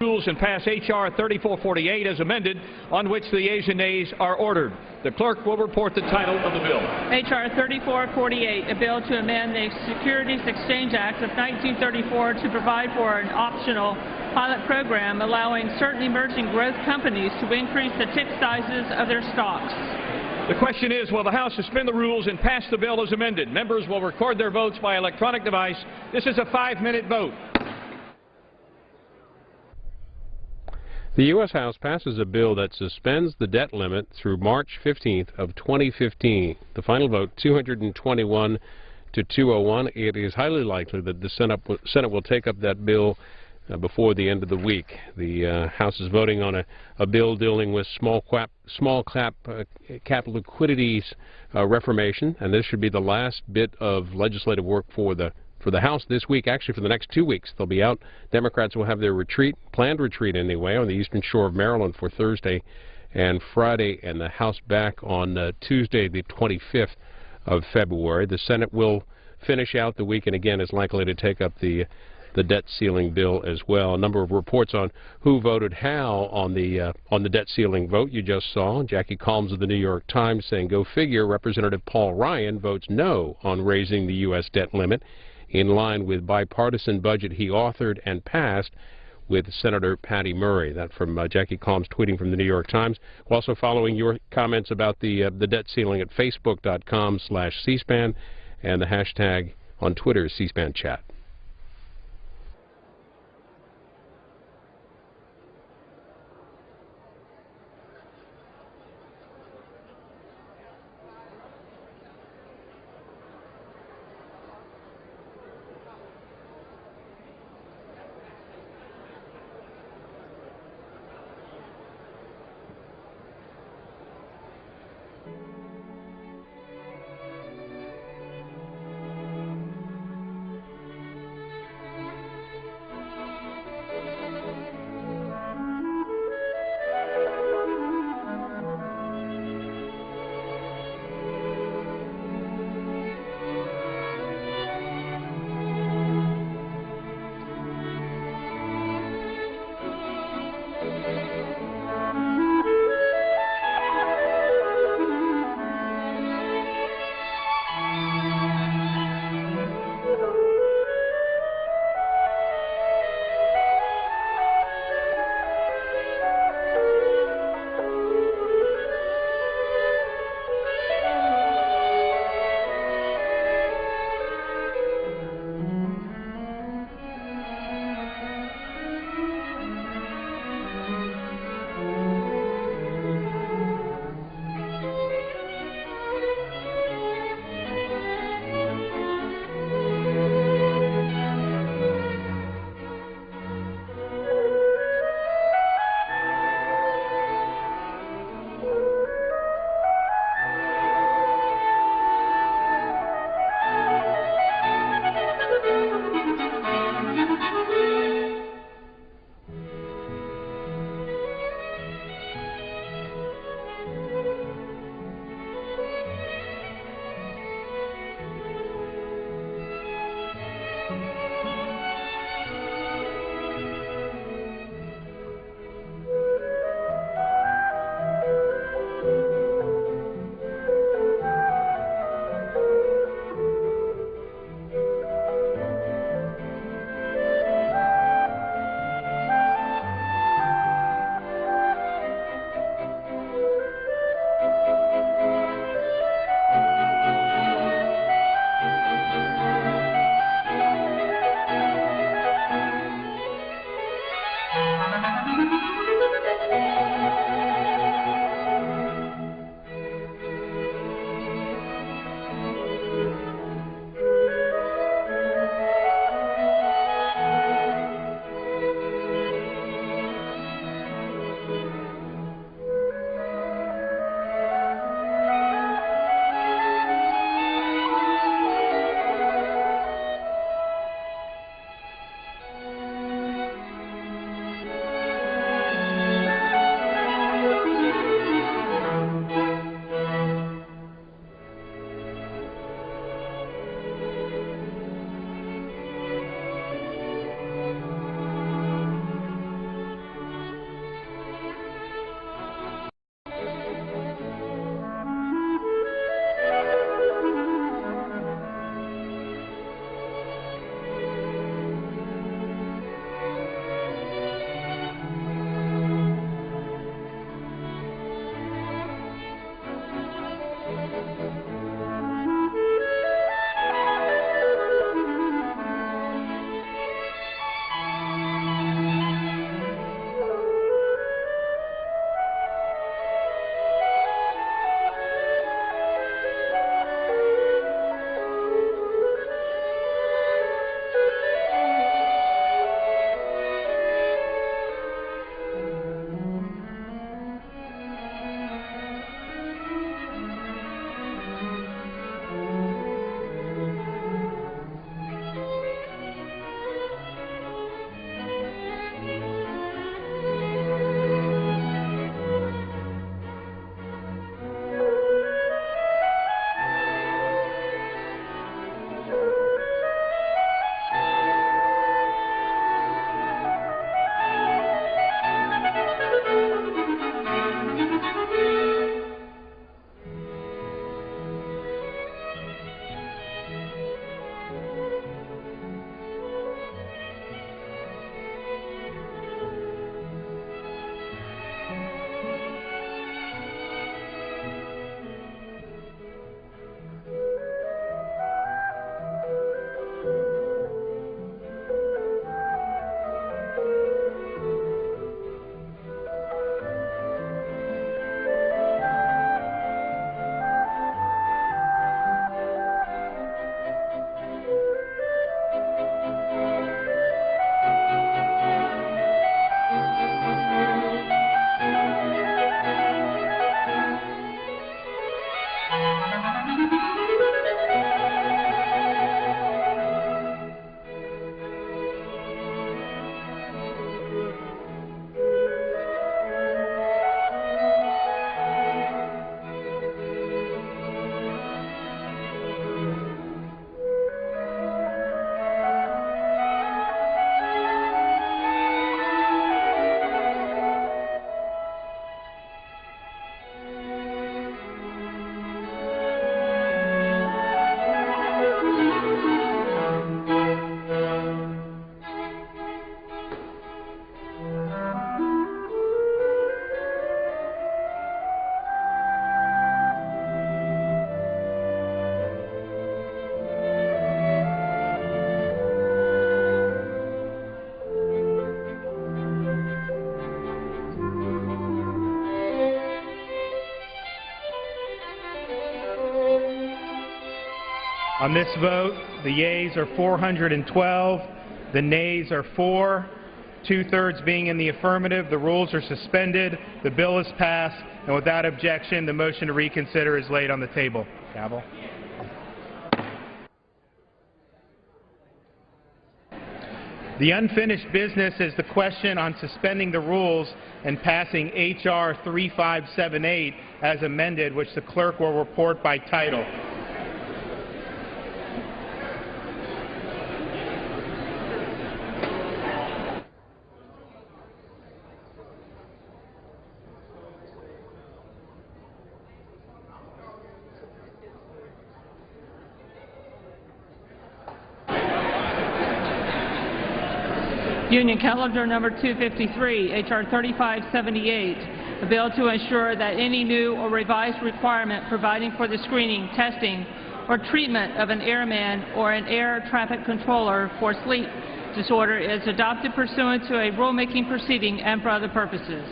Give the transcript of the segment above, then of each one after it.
rules and pass H.R. 3448 as amended, on which the yeas and nays are ordered. The clerk will report the title of the bill. H.R. 3448, a bill to amend the Securities Exchange Act of 1934 to provide for an optional pilot program allowing certain emerging growth companies to increase the tick sizes of their stocks. The question is, will the House suspend the rules and pass the bill as amended? Members will record their votes by electronic device. This is a 5-minute vote. The U.S. House passes a bill that suspends the debt limit through March 15th of 2015. The final vote, 221 to 201. It is highly likely that the Senate will take up that bill before the end of the week. The House is voting on a bill dealing with small cap liquidities reformation, and this should be the last bit of legislative work for the House this week. Actually, for the next 2 weeks, they'll be out. Democrats will have their planned retreat anyway, on the eastern shore of Maryland for Thursday and Friday, and the House back on Tuesday, the 25th of February. The Senate will finish out the week and again is likely to take up the debt ceiling bill as well. A number of reports on who voted how on the debt ceiling vote you just saw. Jackie Calms of the New York Times saying, go figure, Representative Paul Ryan votes no on raising the U.S. debt limit, in line with bipartisan budget he authored and passed with Senator Patty Murray. That from Jackie Calms tweeting from the New York Times. We're also following your comments about the debt ceiling at facebook.com/C-SPAN, and the hashtag on Twitter is C-SPAN Chat. On this vote, the yeas are 412, the nays are 4, 2/3 being in the affirmative. The rules are suspended, the bill is passed, and without objection, the motion to reconsider is laid on the table. Gavel. The unfinished business is the question on suspending the rules and passing H.R. 3578 as amended, which the clerk will report by title. Union Calendar number 253, H.R. 3578, a bill to ensure that any new or revised requirement providing for the screening, testing, or treatment of an airman or an air traffic controller for sleep disorder is adopted pursuant to a rulemaking proceeding and for other purposes.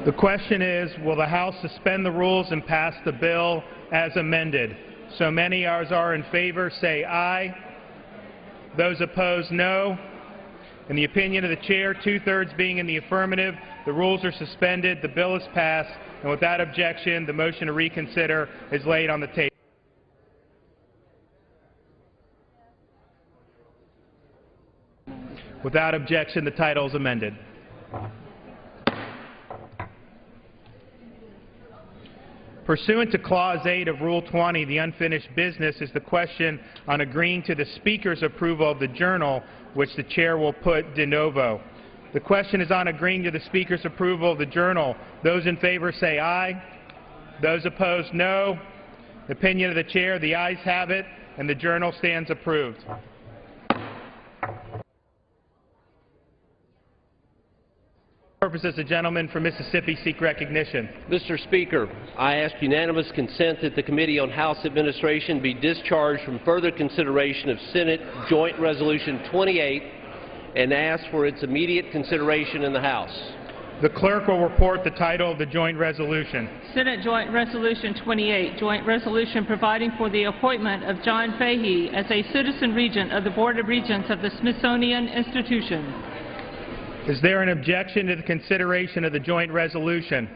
The question is, will the House suspend the rules and pass the bill as amended? So many as are in favor say aye. Those opposed, no. In the opinion of the chair, 2/3 being in the affirmative, the rules are suspended, the bill is passed, and without objection, the motion to reconsider is laid on the table. Without objection, the title is amended. Pursuant to Clause 8 of Rule 20, the unfinished business is the question on agreeing to the Speaker's approval of the journal, which the Chair will put de novo. The question is on agreeing to the Speaker's approval of the journal. Those in favor say aye. Those opposed, no. Opinion of the Chair, the ayes have it, and the journal stands approved. Purposes, the gentleman from Mississippi seek recognition. Mr. Speaker, I ask unanimous consent that the Committee on House Administration be discharged from further consideration of Senate Joint Resolution 28 and ask for its immediate consideration in the House. The clerk will report the title of the joint resolution. Senate Joint Resolution 28, Joint Resolution providing for the appointment of John Fahey as a citizen regent of the Board of Regents of the Smithsonian Institution. Is there an objection to the consideration of the joint resolution?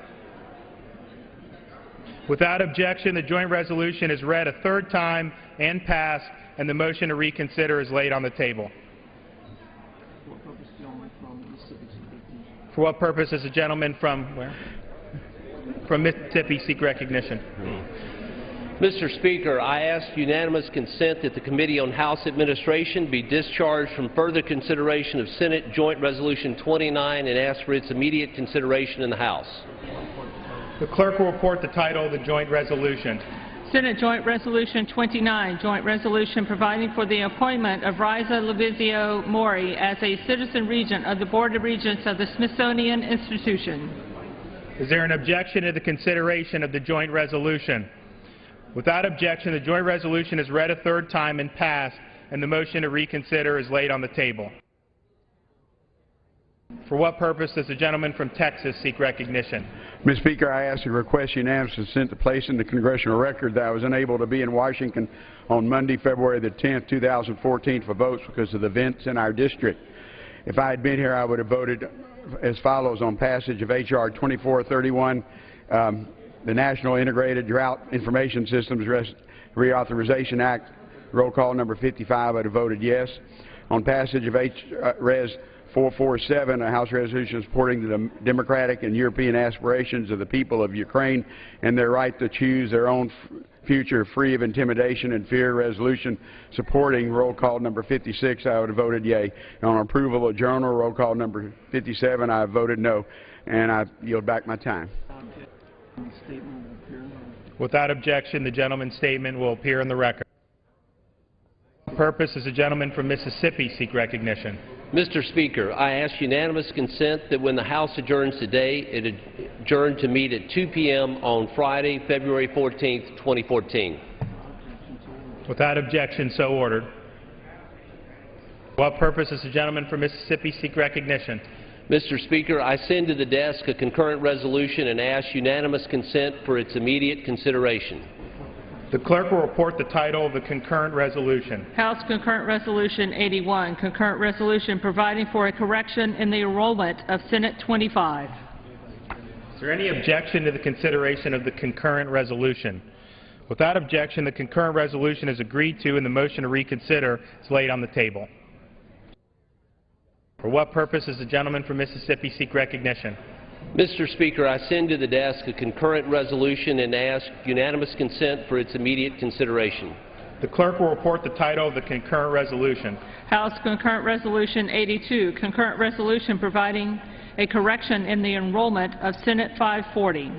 Without objection, the joint resolution is read a third time and passed, and the motion to reconsider is laid on the table. For what purpose does the gentleman from where? From Mississippi seek recognition. Mr. Speaker, I ask unanimous consent that the Committee on House Administration be discharged from further consideration of Senate Joint Resolution 29 and ask for its immediate consideration in the House. The clerk will report the title of the joint resolution. Senate Joint Resolution 29, Joint Resolution providing for the appointment of Riza Levizio Mori as a citizen regent of the Board of Regents of the Smithsonian Institution. Is there an objection to the consideration of the joint resolution? Without objection, the joint resolution is read a third time and passed, and the motion to reconsider is laid on the table. For what purpose does the gentleman from Texas seek recognition? Mr. Speaker, I ask to request unanimous consent to place in the congressional record that I was unable to be in Washington on Monday, February the 10th, 2014 for votes because of the events in our district. If I had been here, I would have voted as follows on passage of H.R. 2431, the National Integrated Drought Information Systems Reauthorization Act, roll call number 55, I would have voted yes. On passage of Res 447, a House resolution supporting the democratic and European aspirations of the people of Ukraine and their right to choose their own future free of intimidation and fear, resolution supporting roll call number 56, I would have voted yea. And on approval of journal, roll call number 57, I have voted no. And I yield back my time. Without objection, the gentleman's statement will appear in the record. For what purpose does the gentleman from Mississippi seek recognition? Mr. Speaker, I ask unanimous consent that when the House adjourns today, it adjourn to meet at 2 p.m. on Friday, February 14th, 2014. Without objection, so ordered. For what purpose does the gentleman from Mississippi seek recognition? Mr. Speaker, I send to the desk a concurrent resolution and ask unanimous consent for its immediate consideration. The clerk will report the title of the concurrent resolution. House Concurrent Resolution 81, concurrent resolution providing for a correction in the enrollment of Senate 25. Is there any objection to the consideration of the concurrent resolution? Without objection, the concurrent resolution is agreed to and the motion to reconsider is laid on the table. For what purpose does the gentleman from Mississippi seek recognition? Mr. Speaker, I send to the desk a concurrent resolution and ask unanimous consent for its immediate consideration. The clerk will report the title of the concurrent resolution. House Concurrent Resolution 82, concurrent resolution providing a correction in the enrollment of Senate 540.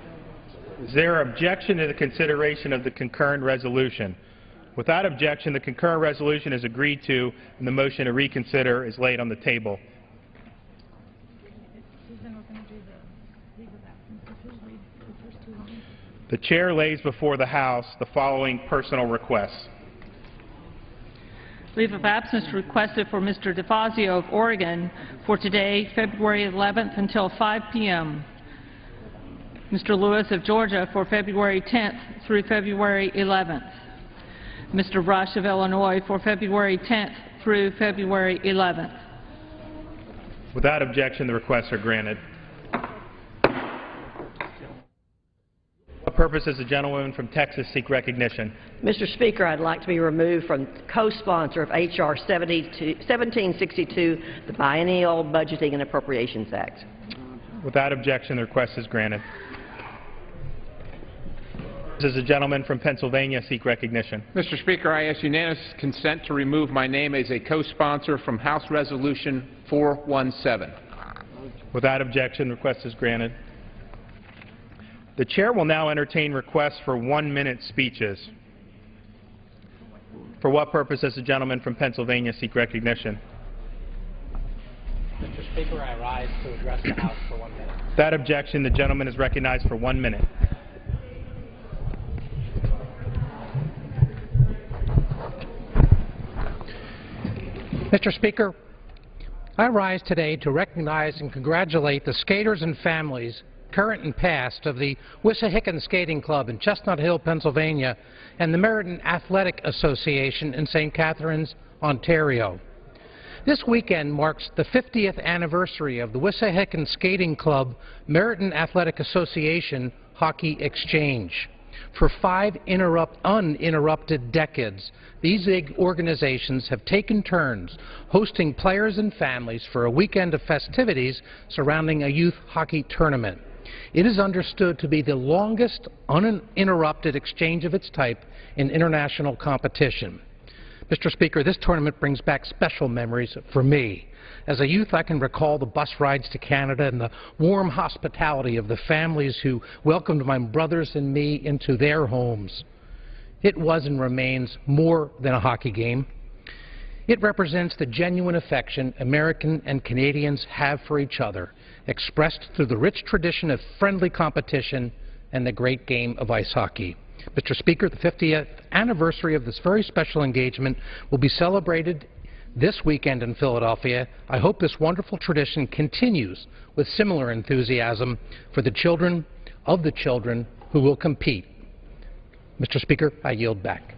Is there objection to the consideration of the concurrent resolution? Without objection, the concurrent resolution is agreed to and the motion to reconsider is laid on the table. The chair lays before the House the following personal requests. Leave of absence requested for Mr. DeFazio of Oregon for today, February 11th until 5 p.m. Mr. Lewis of Georgia for February 10th through February 11th. Mr. Rush of Illinois for February 10th through February 11th. Without objection, the requests are granted. For what purpose does the gentlewoman from Texas seek recognition? Mr. Speaker, I'd like to be removed from co-sponsor of H.R. 1762, the Biennial Budgeting and Appropriations Act. Without objection, the request is granted. Does the gentleman from Pennsylvania seek recognition? Mr. Speaker, I ask unanimous consent to remove my name as a co-sponsor from House Resolution 417. Without objection, the request is granted. The chair will now entertain requests for 1-minute speeches. For what purpose does the gentleman from Pennsylvania seek recognition? Mr. Speaker, I rise to address the House for 1 minute. Without objection, the gentleman is recognized for 1 minute. Mr. Speaker, I rise today to recognize and congratulate the skaters and families, current and past, of the Wissahickon Skating Club in Chestnut Hill, Pennsylvania, and the Meriden Athletic Association in St. Catharines, Ontario. This weekend marks the 50th anniversary of the Wissahickon Skating Club Meriden Athletic Association Hockey Exchange. For 5 uninterrupted decades, these big organizations have taken turns hosting players and families for a weekend of festivities surrounding a youth hockey tournament. It is understood to be the longest uninterrupted exchange of its type in international competition. Mr. Speaker, this tournament brings back special memories for me. As a youth, I can recall the bus rides to Canada and the warm hospitality of the families who welcomed my brothers and me into their homes. It was and remains more than a hockey game. It represents the genuine affection American and Canadians have for each other, expressed through the rich tradition of friendly competition and the great game of ice hockey. Mr. Speaker, the 50th anniversary of this very special engagement will be celebrated this weekend in Philadelphia. I hope this wonderful tradition continues with similar enthusiasm for the children of the children who will compete. Mr. Speaker, I yield back.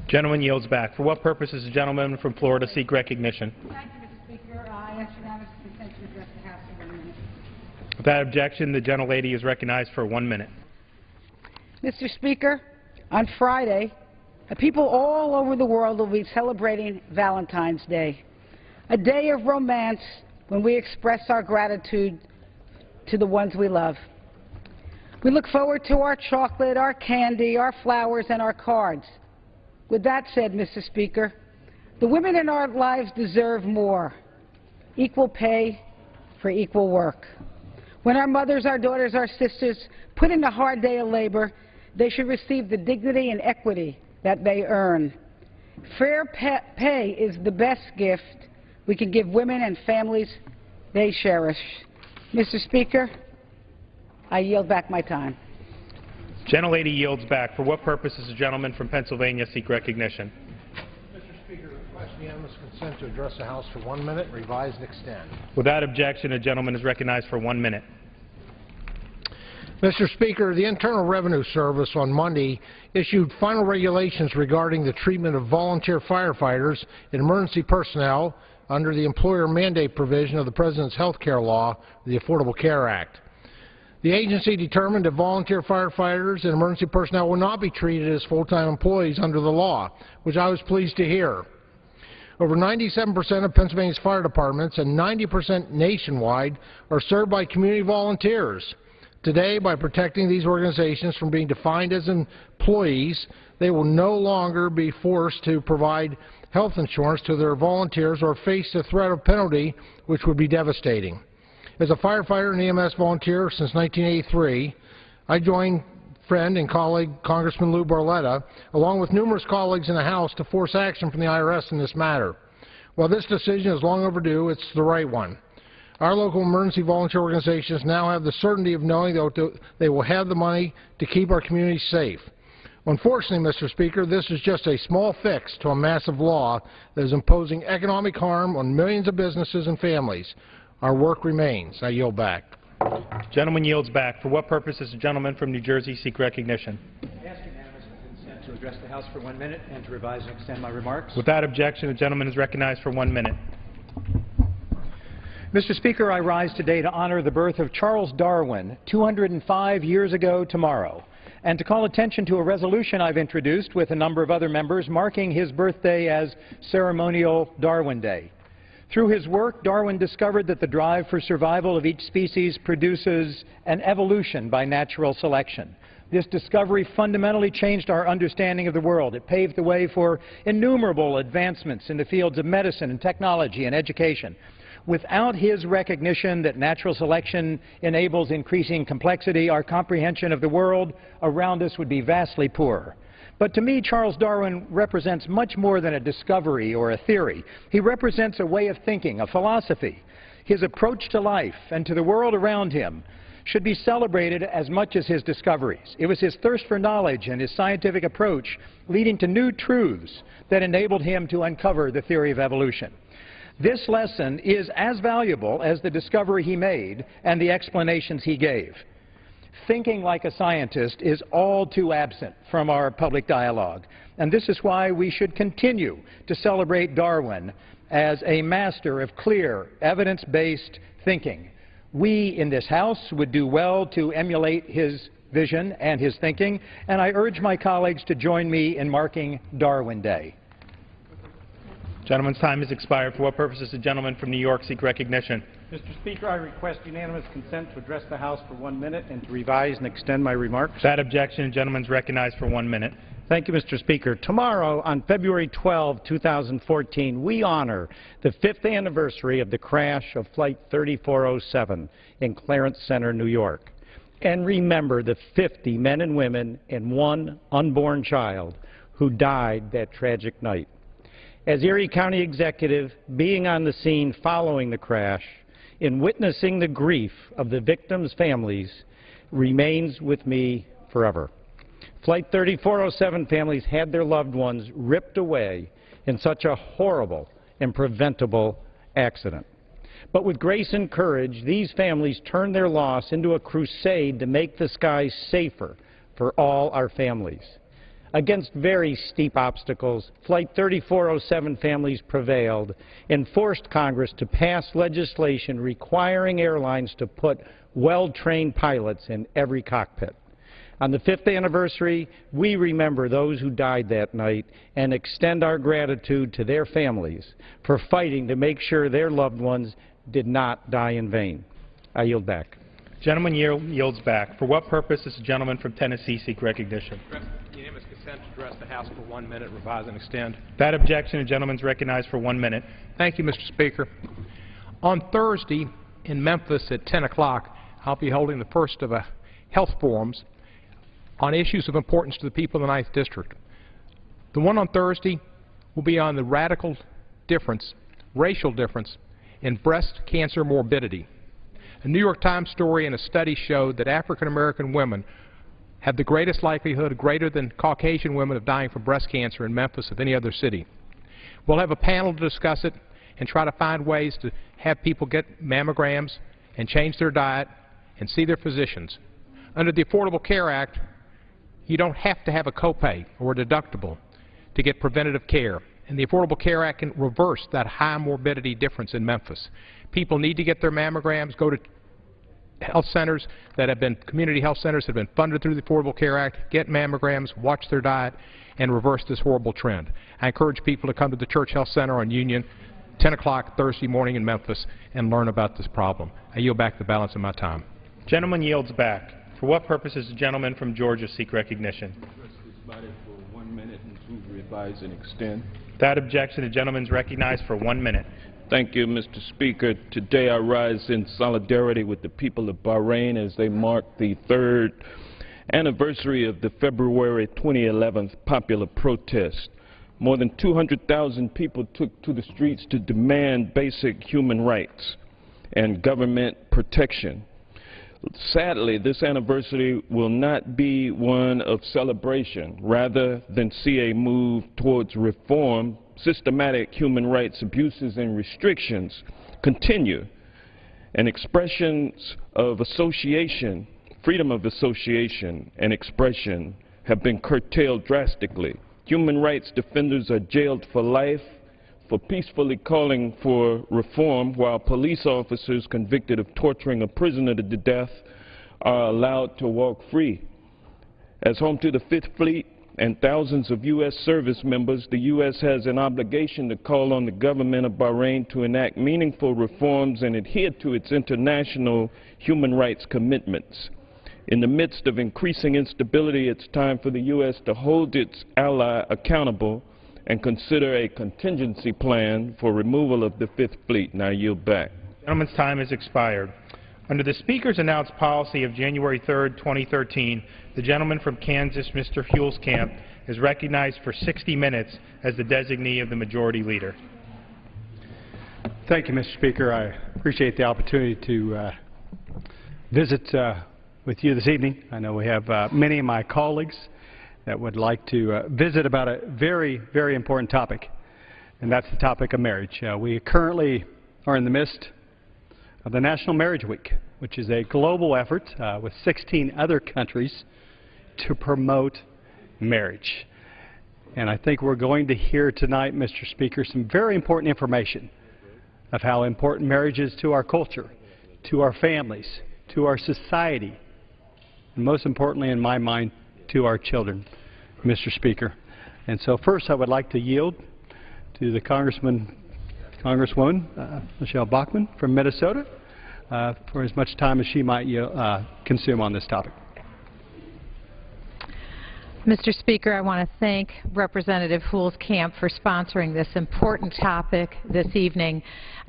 Gentleman yields back. For what purpose does the gentleman from Florida seek recognition? Thank you, Mr. Speaker. I ask unanimous consent to address the House for 1 minute. Without objection, the gentlelady is recognized for 1 minute. Mr. Speaker, on Friday, people all over the world will be celebrating Valentine's Day, a day of romance when we express our gratitude to the ones we love. We look forward to our chocolate, our candy, our flowers, and our cards. With that said, Mr. Speaker, the women in our lives deserve more, equal pay for equal work. When our mothers, our daughters, our sisters put in a hard day of labor, they should receive the dignity and equity that they earn. Fair pay is the best gift we can give women and families they cherish. Mr. Speaker, I yield back my time. Gentlelady yields back. For what purpose does the gentleman from Pennsylvania seek recognition? Mr. Speaker, request unanimous consent to address the House for 1 minute, revise and extend. Without objection, the gentleman is recognized for 1 minute. Mr. Speaker, the Internal Revenue Service on Monday issued final regulations regarding the treatment of volunteer firefighters and emergency personnel under the employer mandate provision of the President's health care law, the Affordable Care Act. The agency determined that volunteer firefighters and emergency personnel will not be treated as full-time employees under the law, which I was pleased to hear. Over 97% of Pennsylvania's fire departments and 90% nationwide are served by community volunteers. Today, by protecting these organizations from being defined as employees, they will no longer be forced to provide health insurance to their volunteers or face the threat of penalty, which would be devastating. As a firefighter and EMS volunteer since 1983, I joined friend and colleague Congressman Lou Barletta, along with numerous colleagues in the House, to force action from the IRS in this matter. While this decision is long overdue, it's the right one. Our local emergency volunteer organizations now have the certainty of knowing that they will have the money to keep our communities safe. Unfortunately, Mr. Speaker, this is just a small fix to a massive law that is imposing economic harm on millions of businesses and families. Our work remains. I yield back. Gentleman yields back. For what purpose does the gentleman from New Jersey seek recognition? I ask unanimous consent to address the House for 1 minute and to revise and extend my remarks. Without objection, the gentleman is recognized for 1 minute. Mr. Speaker, I rise today to honor the birth of Charles Darwin 205 years ago tomorrow, and to call attention to a resolution I've introduced with a number of other members marking his birthday as Ceremonial Darwin Day. Through his work, Darwin discovered that the drive for survival of each species produces an evolution by natural selection. This discovery fundamentally changed our understanding of the world. It paved the way for innumerable advancements in the fields of medicine and technology and education. Without his recognition that natural selection enables increasing complexity, our comprehension of the world around us would be vastly poor. But to me, Charles Darwin represents much more than a discovery or a theory. He represents a way of thinking, a philosophy. His approach to life and to the world around him should be celebrated as much as his discoveries. It was his thirst for knowledge and his scientific approach leading to new truths that enabled him to uncover the theory of evolution. This lesson is as valuable as the discovery he made and the explanations he gave. Thinking like a scientist is all too absent from our public dialogue, and this is why we should continue to celebrate Darwin as a master of clear, evidence-based thinking. We in this House would do well to emulate his vision and his thinking, and I urge my colleagues to join me in marking Darwin Day. Gentleman's time has expired. For what purpose does the gentleman from New York seek recognition? Mr. Speaker, I request unanimous consent to address the House for 1 minute and to revise and extend my remarks. Without objection, the gentleman is recognized for 1 minute. Thank you, Mr. Speaker. Tomorrow, on February 12, 2014, we honor the 5th anniversary of the crash of Flight 3407 in Clarence Center, New York, and remember the 50 men and women and 1 unborn child who died that tragic night. As Erie County Executive, being on the scene following the crash and witnessing the grief of the victims' families remains with me forever. Flight 3407 families had their loved ones ripped away in such a horrible and preventable accident. But with grace and courage, these families turned their loss into a crusade to make the skies safer for all our families. Against very steep obstacles, Flight 3407 families prevailed and forced Congress to pass legislation requiring airlines to put well-trained pilots in every cockpit. On the 5th anniversary, we remember those who died that night and extend our gratitude to their families for fighting to make sure their loved ones did not die in vain. I yield back. Gentleman yields back. For what purpose does the gentleman from Tennessee seek recognition? Unanimous consent to address the House for 1 minute, revise and extend. Without objection, the gentleman is recognized for 1 minute. Thank you, Mr. Speaker. On Thursday in Memphis at 10 o'clock, I'll be holding the first of health forums on issues of importance to the people of the 9th District. The one on Thursday will be on the radical difference, racial difference, in breast cancer morbidity. A New York Times story and a study showed that African American women have the greatest likelihood, greater than Caucasian women, of dying from breast cancer in Memphis of any other city. We'll have a panel to discuss it and try to find ways to have people get mammograms and change their diet and see their physicians. Under the Affordable Care Act, you don't have to have a copay or a deductible to get preventative care. And the Affordable Care Act can reverse that high morbidity difference in Memphis. People need to get their mammograms, go to health centers that have been, community health centers that have been funded through the Affordable Care Act, get mammograms, watch their diet, and reverse this horrible trend. I encourage people to come to the Church Health Center on Union, 10 o'clock Thursday morning in Memphis, and learn about this problem. I yield back the balance of my time. Gentleman yields back. For what purpose does the gentleman from Georgia seek recognition? For 1 minute and to revise and extend. Without objection, the gentleman is recognized for 1 minute. Thank you, Mr. Speaker. Today I rise in solidarity with the people of Bahrain as they mark the 3rd anniversary of the February 2011 popular protest. More than 200,000 people took to the streets to demand basic human rights and government protection. Sadly, this anniversary will not be one of celebration. Rather than see a move towards reform, systematic human rights abuses and restrictions continue, and expressions of association, freedom of association and expression have been curtailed drastically. Human rights defenders are jailed for life for peacefully calling for reform, while police officers convicted of torturing a prisoner to death are allowed to walk free. As home to the 5th Fleet and thousands of U.S. service members, the U.S. has an obligation to call on the government of Bahrain to enact meaningful reforms and adhere to its international human rights commitments. In the midst of increasing instability, it's time for the U.S. to hold its ally accountable and consider a contingency plan for removal of the 5th Fleet. Now I yield back. The gentleman's time has expired. Under the Speaker's announced policy of January 3rd, 2013, the gentleman from Kansas, Mr. Huelskamp, is recognized for 60 minutes as the designee of the Majority Leader. Thank you, Mr. Speaker. I appreciate the opportunity to visit with you this evening. I know we have many of my colleagues that would like to visit about a very, very important topic, and that's the topic of marriage. We currently are in the midst of the National Marriage Week, which is a global effort with 16 other countries to promote marriage. And I think we're going to hear tonight, Mr. Speaker, some very important information of how important marriage is to our culture, to our families, to our society, and most importantly, in my mind, to our children, Mr. Speaker. And so first I would like to yield to the Congresswoman Michelle Bachmann from Minnesota for as much time as she might consume on this topic. Mr. Speaker, I want to thank Representative Huelskamp for sponsoring this important topic this evening.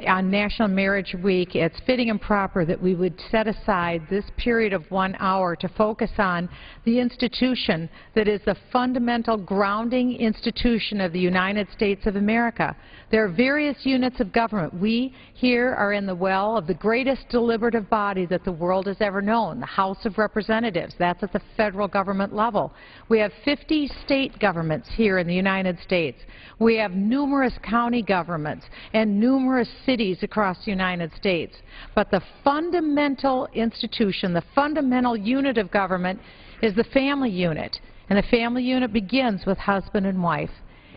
On National Marriage Week, it's fitting and proper that we would set aside this period of 1 hour to focus on the institution that is the fundamental grounding institution of the United States of America. There are various units of government. We here are in the well of the greatest deliberative body that the world has ever known, the House of Representatives. That's at the federal government level. We have 50 state governments here in the United States. We have numerous county governments and numerous cities across the United States. But the fundamental institution, the fundamental unit of government is the family unit. And the family unit begins with husband and wife.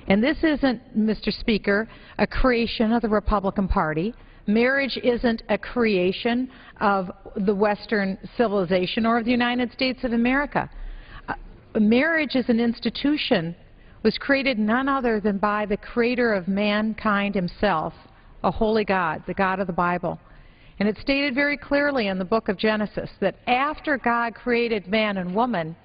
And this isn't, Mr. Speaker, a creation of the Republican Party. Marriage isn't a creation of the Western civilization or of the United States of America. Marriage as an institution was created none other than by the creator of mankind himself, a holy God, the God of the Bible. And it's stated very clearly in the book of Genesis that after God created man and woman,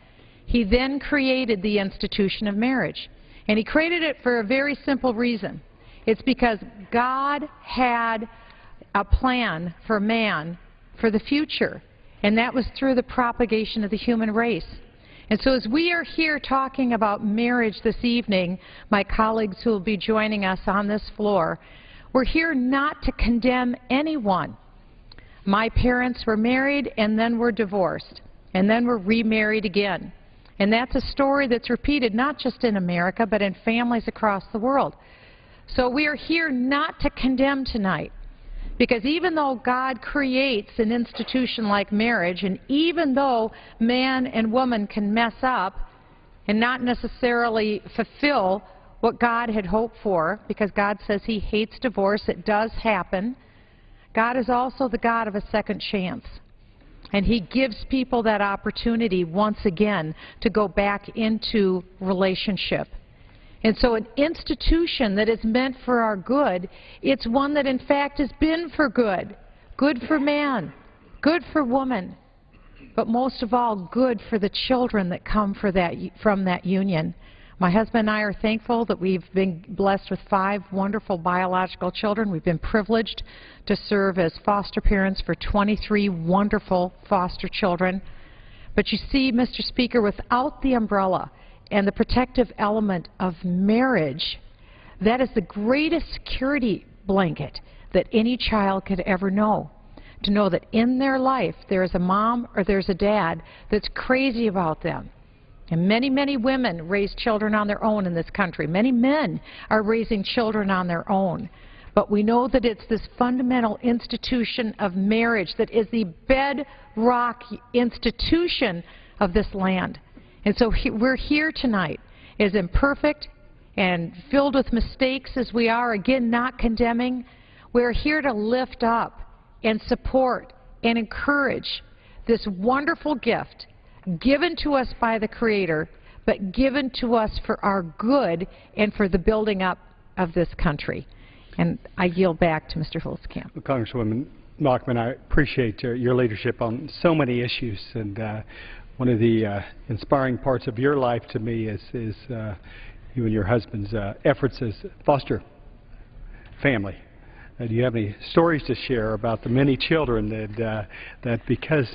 he then created the institution of marriage. And he created it for a very simple reason. It's because God had a plan for man for the future, and that was through the propagation of the human race. And so as we are here talking about marriage this evening, my colleagues who will be joining us on this floor, we're here not to condemn anyone. My parents were married and then were divorced, and then were remarried again. And that's a story that's repeated not just in America, but in families across the world. So we are here not to condemn tonight, Because even though God creates an institution like marriage, and even though man and woman can mess up and not necessarily fulfill what God had hoped for, because God says He hates divorce, it does happen, God is also the God of a second chance. And He gives people that opportunity once again to go back into relationship. And so an institution that is meant for our good, it's one that in fact has been for good. Good for man, good for woman, but most of all, good for the children that come from that union. My husband and I are thankful that we've been blessed with 5 wonderful biological children. We've been privileged to serve as foster parents for 23 wonderful foster children. But you see, Mr. Speaker, without the umbrella and the protective element of marriage, that is the greatest security blanket that any child could ever know. To know that in their life there is a mom or there's a dad that's crazy about them. And many, many women raise children on their own in this country. Many men are raising children on their own. But we know that it's this fundamental institution of marriage that is the bedrock institution of this land. And so we're here tonight, as imperfect and filled with mistakes as we are, again, not condemning. We're here to lift up and support and encourage this wonderful gift given to us by the Creator, but given to us for our good and for the building up of this country. And I yield back to Mr. Holzkamp. Well, Congresswoman Bachmann, I appreciate your leadership on so many issues, and one of the inspiring parts of your life to me is you and your husband's efforts as foster family. Do you have any stories to share about the many children that because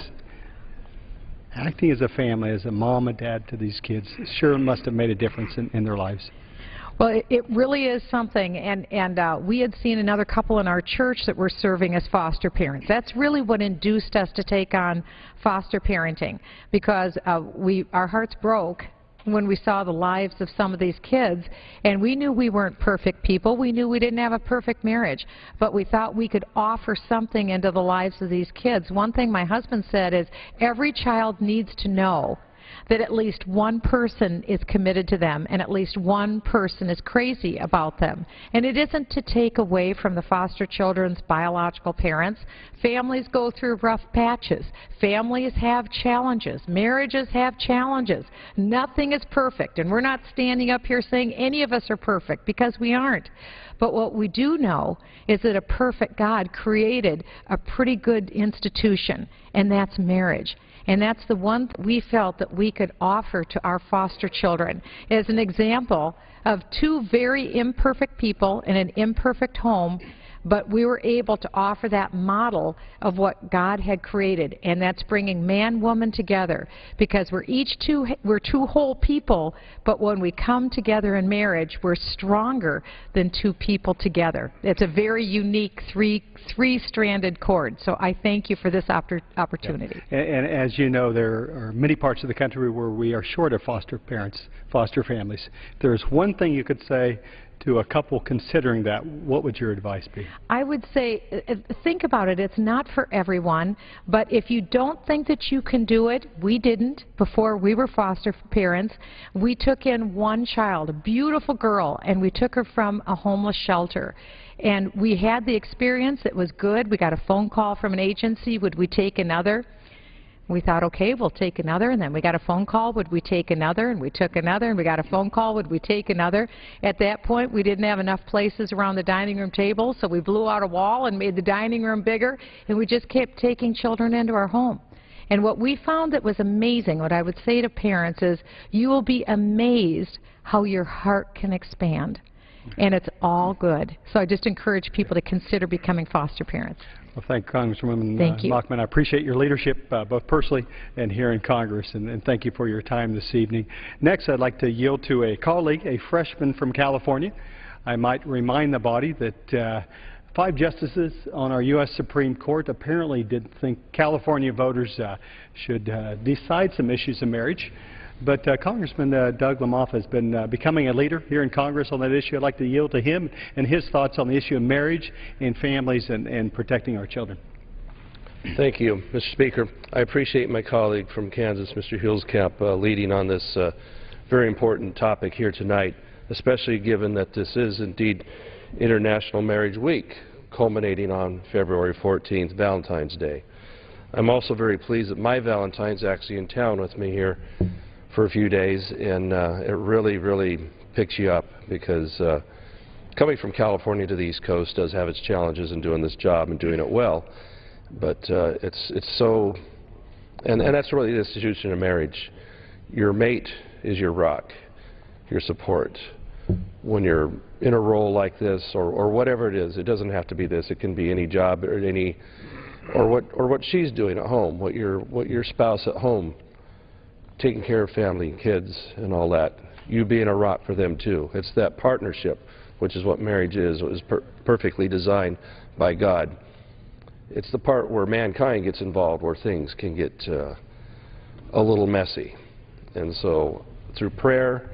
acting as a family, as a mom and dad to these kids, sure must have made a difference in their lives? Well, it really is something, and we had seen another couple in our church that were serving as foster parents. That's really what induced us to take on foster parenting, because our hearts broke when we saw the lives of some of these kids, and we knew we weren't perfect people. We knew we didn't have a perfect marriage, but we thought we could offer something into the lives of these kids. One thing my husband said is every child needs to know that at least one person is committed to them and at least one person is crazy about them. And it isn't to take away from the foster children's biological parents. Families go through rough patches. Families have challenges. Marriages have challenges. Nothing is perfect, and we're not standing up here saying any of us are perfect, because we aren't. But what we do know is that a perfect God created a pretty good institution, and that's marriage. And that's the one we felt that we could offer to our foster children as an example of 2 very imperfect people in an imperfect home, but we were able to offer that model of what God had created, and that's bringing man, woman together, because we're 2 whole people, but when we come together in marriage, we're stronger than 2 people together. It's a very unique three-stranded cord. So I thank you for this opportunity. Yeah. And as you know, there are many parts of the country where we are short of foster parents, foster families. If there's one thing you could say to a couple considering that, what would your advice be? I would say, think about it. It's not for everyone, but if you don't think that you can do it, we didn't before we were foster parents. We took in one child, a beautiful girl, and we took her from a homeless shelter. And we had the experience. It was good. We got a phone call from an agency. Would we take another? We thought, okay, we'll take another, and then we got a phone call, would we take another, and we took another, and we got a phone call, would we take another. At that point, we didn't have enough places around the dining room table, so we blew out a wall and made the dining room bigger, and we just kept taking children into our home. And what we found that was amazing, what I would say to parents is, you will be amazed how your heart can expand. And it's all good. So I just encourage people to consider becoming foster parents. Well, thank you, Congresswoman Bachmann. I appreciate your leadership, both personally and here in Congress, and thank you for your time this evening. Next, I'd like to yield to a colleague, a freshman from California. I might remind the body that 5 justices on our U.S. Supreme Court apparently did think California voters should decide some issues of marriage. But Congressman Doug Lamothe has been becoming a leader here in Congress on that issue. I'd like to yield to him and his thoughts on the issue of marriage and families and protecting our children. Thank you, Mr. Speaker. I appreciate my colleague from Kansas, Mr. Huelskamp, leading on this very important topic here tonight, especially given that this is indeed International Marriage Week, culminating on February 14th, Valentine's Day. I'm also very pleased that my Valentine's actually in town with me here for a few days, and it really, really picks you up because coming from California to the East Coast does have its challenges in doing this job and doing it well. But it's so, and that's really the institution of marriage. Your mate is your rock, your support. When you're in a role like this, or whatever it is, it doesn't have to be this. It can be any job or what she's doing at home, what your spouse at home, taking care of family and kids and all that. You being a rock for them too. It's that partnership, which is what marriage is. It was perfectly designed by God. It's the part where mankind gets involved, where things can get a little messy. And so through prayer,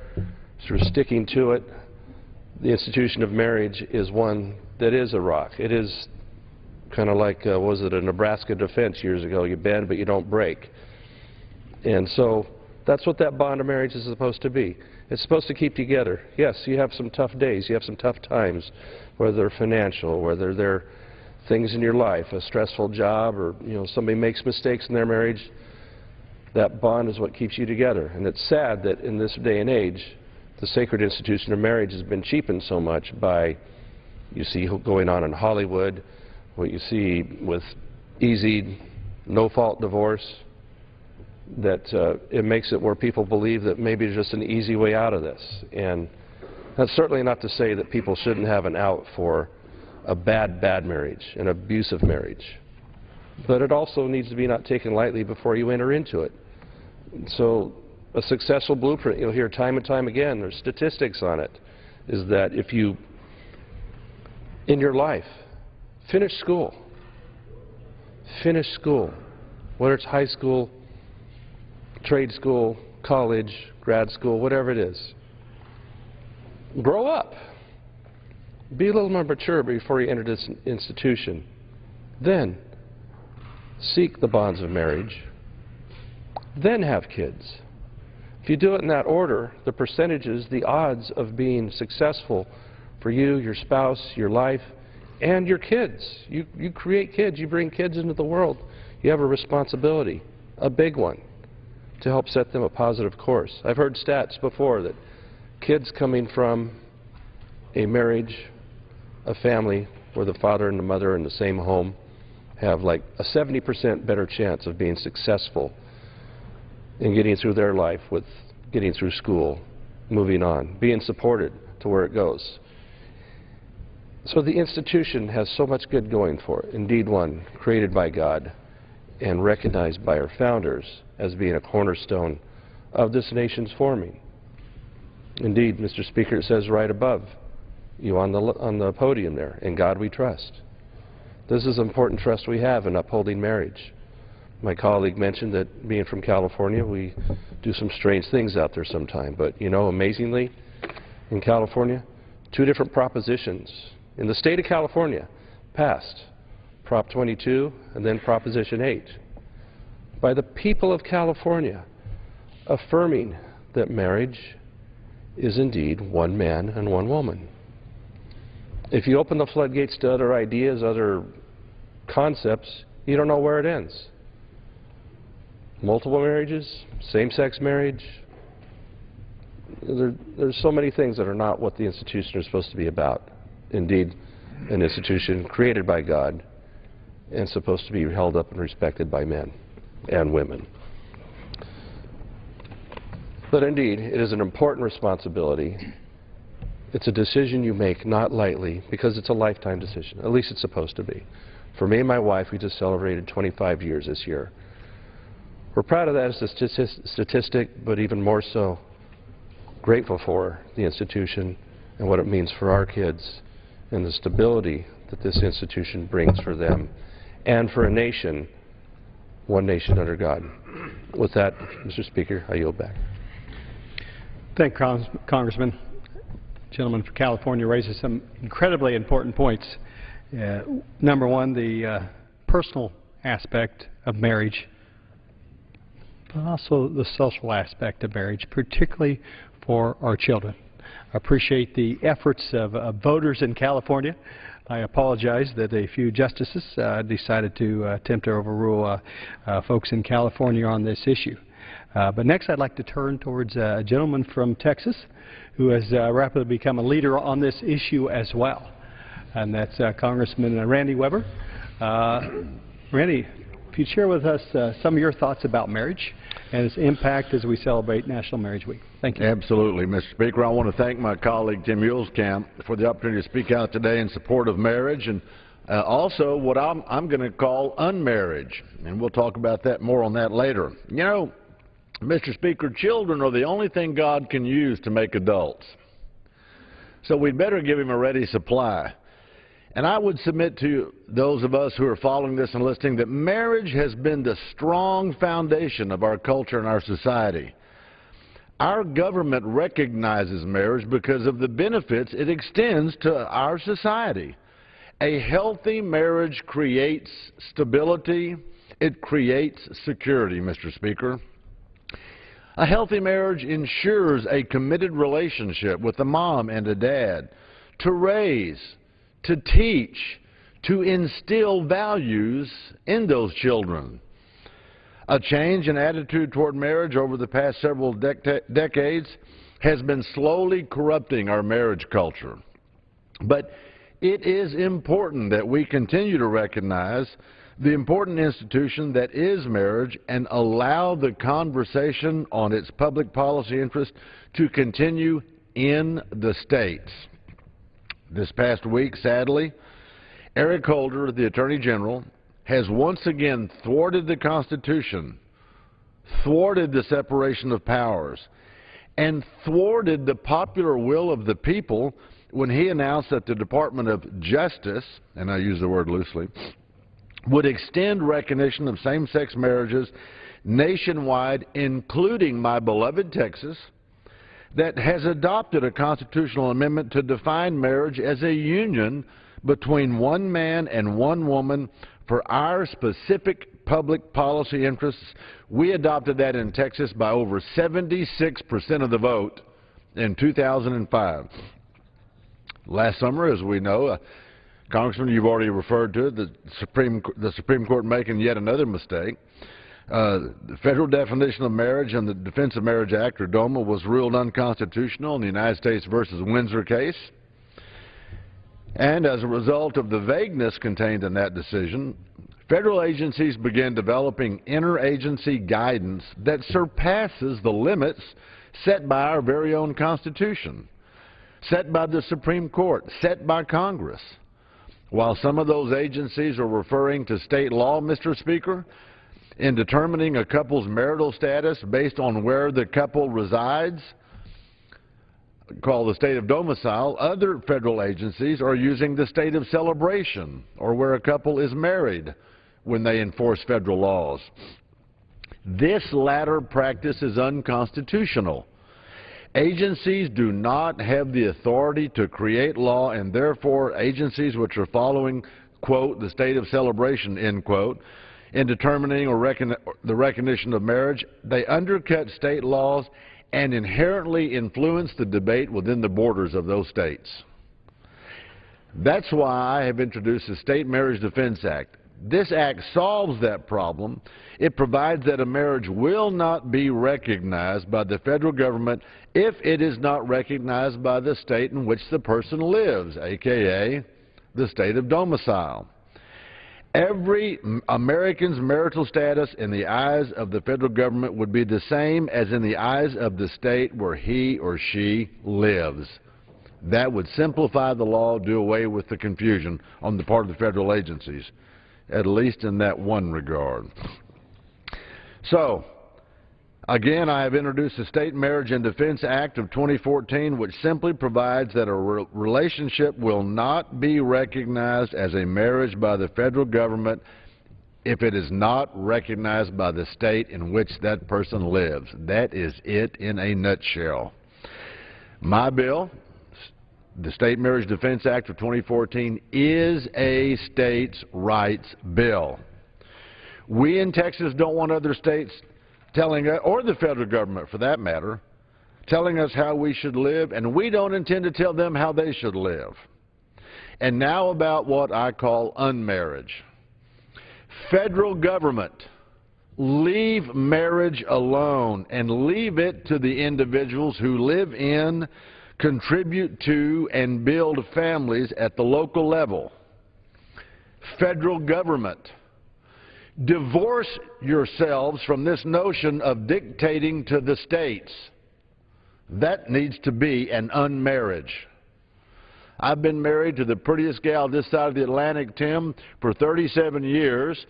through sticking to it, the institution of marriage is one that is a rock. It is kind of like, was it a Nebraska defense years ago? You bend, but you don't break. And so that's what that bond of marriage is supposed to be. It's supposed to keep together. Yes, you have some tough days. You have some tough times, whether they're financial, whether they're things in your life, a stressful job, or somebody makes mistakes in their marriage. That bond is what keeps you together. And it's sad that in this day and age, the sacred institution of marriage has been cheapened so much by, you see going on in Hollywood, what you see with easy, no-fault divorce, that it makes it where people believe that maybe there's just an easy way out of this. And that's certainly not to say that people shouldn't have an out for a bad marriage, an abusive marriage. But it also needs to be not taken lightly before you enter into it. So a successful blueprint, you'll hear time and time again, there's statistics on it, is that if you, in your life, finish school, whether it's high school, trade school, college, grad school, whatever it is, grow up. Be a little more mature before you enter this institution. Then seek the bonds of marriage. Then have kids. If you do it in that order, the percentages, the odds of being successful for you, your spouse, your life, and your kids. You create kids. You bring kids into the world. You have a responsibility, a big one, to help set them a positive course. I've heard stats before that kids coming from a marriage, a family where the father and the mother are in the same home have like a 70% better chance of being successful in getting through their life, with getting through school, moving on, being supported to where it goes. So the institution has so much good going for it. Indeed, one created by God and recognized by our founders as being a cornerstone of this nation's forming. Indeed, Mr. Speaker, it says right above you on the podium there, in God we trust. This is an important trust we have in upholding marriage. My colleague mentioned that being from California, we do some strange things out there sometime. But, amazingly, in California, 2 different propositions in the state of California passed, Prop 22 and then Proposition 8, by the people of California, affirming that marriage is indeed one man and one woman. If you open the floodgates to other ideas, other concepts, you don't know where it ends. Multiple marriages, same-sex marriage. There's so many things that are not what the institution is supposed to be about. Indeed, an institution created by God and supposed to be held up and respected by men and women. But indeed, it is an important responsibility. It's a decision you make not lightly, because it's a lifetime decision. At least it's supposed to be. For me and my wife, we just celebrated 25 years this year. We're proud of that as a statistic, but even more so, grateful for the institution and what it means for our kids and the stability that this institution brings for them and for a nation, one nation under God. With that, Mr. Speaker, I yield back. Thank you, Congressman. Gentleman from California raises some incredibly important points. Number one, the personal aspect of marriage, but also the social aspect of marriage, particularly for our children. I appreciate the efforts of voters in California. I apologize that a few justices decided to attempt to overrule folks in California on this issue. But next I'd like to turn towards a gentleman from Texas who has rapidly become a leader on this issue as well, and that's Congressman Randy Weber. Randy, if you'd share with us some of your thoughts about marriage and its impact as we celebrate National Marriage Week. Thank you. Absolutely, Mr. Speaker. I want to thank my colleague Tim Huelskamp for the opportunity to speak out today in support of marriage and also what I'm going to call unmarriage, and we'll talk about that more on that later. You know, Mr. Speaker, children are the only thing God can use to make adults, so we'd better give him a ready supply. And I would submit to those of us who are following this and listening that marriage has been the strong foundation of our culture and our society. Our government recognizes marriage because of the benefits it extends to our society. A healthy marriage creates stability. It creates security, Mr. Speaker. A healthy marriage ensures a committed relationship with a mom and a dad to raise, to teach, to instill values in those children. A change in attitude toward marriage over the past several decades has been slowly corrupting our marriage culture. But it is important that we continue to recognize the important institution that is marriage and allow the conversation on its public policy interest to continue in the states. This past week, sadly, Eric Holder, the Attorney General, has once again thwarted the Constitution, thwarted the separation of powers, and thwarted the popular will of the people when he announced that the Department of Justice, and I use the word loosely, would extend recognition of same-sex marriages nationwide, including my beloved Texas, that has adopted a constitutional amendment to define marriage as a union between one man and one woman for our specific public policy interests. We adopted that in Texas by over 76% of the vote in 2005. Last summer, as we know, Congressman, you've already referred to it, the Supreme Court making yet another mistake. The federal definition of marriage and the Defense of Marriage Act, or DOMA, was ruled unconstitutional in the United States versus Windsor case. And as a result of the vagueness contained in that decision, federal agencies began developing interagency guidance that surpasses the limits set by our very own Constitution, set by the Supreme Court, set by Congress. While some of those agencies are referring to state law, Mr. Speaker, in determining a couple's marital status based on where the couple resides, called the state of domicile, other federal agencies are using the state of celebration, or where a couple is married, when they enforce federal laws. This latter practice is unconstitutional. Agencies do not have the authority to create law, and therefore agencies which are following, quote, the state of celebration, end quote, in determining the recognition of marriage, they undercut state laws and inherently influence the debate within the borders of those states. That's why I have introduced the State Marriage Defense Act. This act solves that problem. It provides that a marriage will not be recognized by the federal government if it is not recognized by the state in which the person lives, aka the state of domicile. Every American's marital status in the eyes of the federal government would be the same as in the eyes of the state where he or she lives. That would simplify the law, do away with the confusion on the part of the federal agencies, at least in that one regard. So, again, I have introduced the State Marriage and Defense Act of 2014, which simply provides that a relationship will not be recognized as a marriage by the federal government if it is not recognized by the state in which that person lives. That is it in a nutshell. My bill, the State Marriage Defense Act of 2014, is a states' rights bill. We in Texas don't want other states telling us, or the federal government for that matter, telling us how we should live, and we don't intend to tell them how they should live. And now about what I call unmarriage. Federal government, leave marriage alone and leave it to the individuals who live in, contribute to, and build families at the local level. Federal government, divorce yourselves from this notion of dictating to the states. That needs to be an unmarriage. I've been married to the prettiest gal this side of the Atlantic, Tim, for 37 years,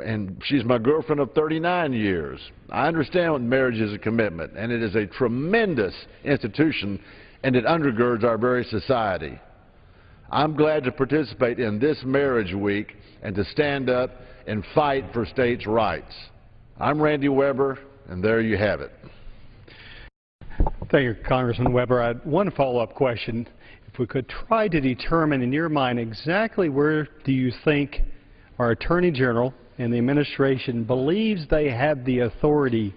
and she's my girlfriend of 39 years. I understand what marriage is a commitment, and it is a tremendous institution, and it undergirds our very society. I'm glad to participate in this marriage week and to stand up and fight for states' rights. I'm Randy Weber, and there you have it. Thank you, Congressman Weber. I had one follow-up question. If we could try to determine in your mind exactly where do you think our Attorney General and the administration believes they have the authority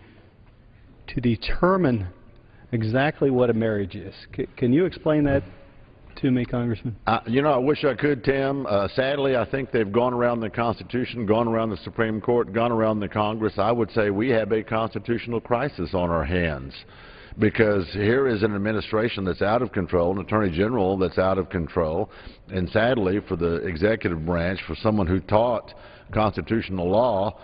to determine exactly what a marriage is. Can you explain that to me, Congressman? You know, I wish I could, Tim. Sadly, I think they've gone around the Constitution, gone around the Supreme Court, gone around the Congress. I would say we have a constitutional crisis on our hands, because here is an administration that's out of control, an Attorney General that's out of control, and sadly for the executive branch, for someone who taught constitutional law,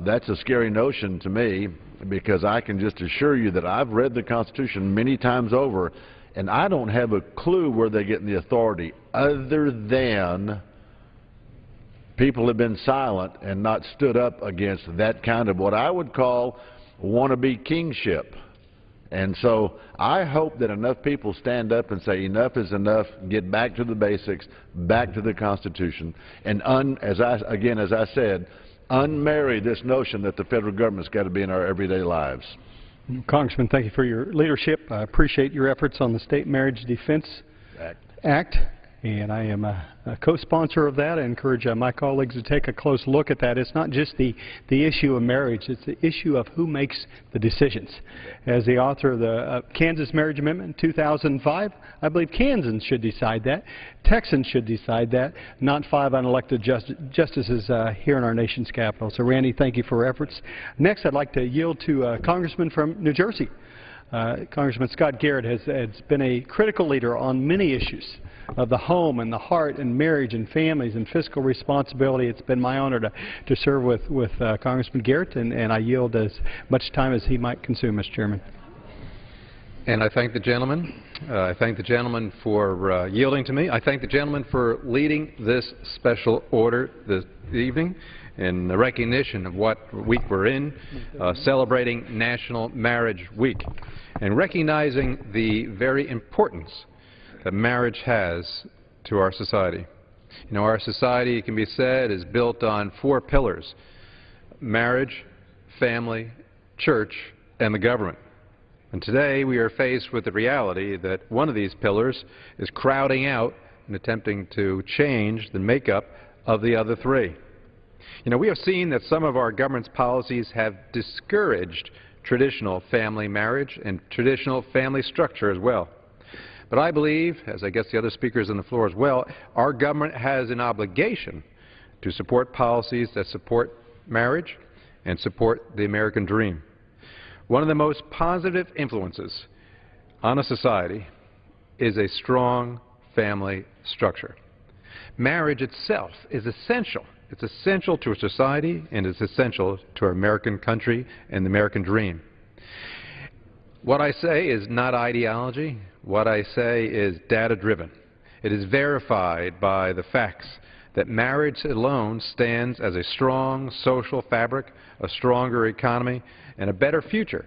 that's a scary notion to me, because I can just assure you that I've read the Constitution many times over, and I don't have a clue where they're getting the authority, other than people have been silent and not stood up against that kind of what I would call wannabe kingship. And so I hope that enough people stand up and say enough is enough, get back to the basics, back to the Constitution, and as I said, unmarry this notion that the federal government's got to be in our everyday lives. Congressman, thank you for your leadership. I appreciate your efforts on the State Marriage Defense Act, and I am a co-sponsor of that. I encourage my colleagues to take a close look at that. It's not just the issue of marriage, it's the issue of who makes the decisions. As the author of the Kansas Marriage Amendment in 2005, I believe Kansans should decide that. Texans should decide that, not 5 unelected justices here in our nation's capital. So, Randy, thank you for your efforts. Next, I'd like to yield to a congressman from New Jersey. Congressman Scott Garrett has been a critical leader on many issues of the home and the heart and marriage and families and fiscal responsibility. It's been my honor to serve with Congressman Garrett, and I yield as much time as he might consume, Mr. Chairman. And I thank the gentleman. I thank the gentleman for yielding to me. I thank the gentleman for leading this special order this evening in the recognition of what week we're in, celebrating National Marriage Week, and recognizing the very importance that marriage has to our society. You know, our society, it can be said, is built on 4 pillars: marriage, family, church, and the government. And today we are faced with the reality that one of these pillars is crowding out and attempting to change the makeup of the other 3. You know, we have seen that some of our government's policies have discouraged traditional family marriage and traditional family structure as well. But I believe, as I guess the other speakers on the floor as well, our government has an obligation to support policies that support marriage and support the American dream. One of the most positive influences on a society is a strong family structure. Marriage itself is essential. It's essential to a society, and it's essential to our American country and the American dream. What I say is not ideology. What I say is data-driven. It is verified by the facts that marriage alone stands as a strong social fabric, a stronger economy, and a better future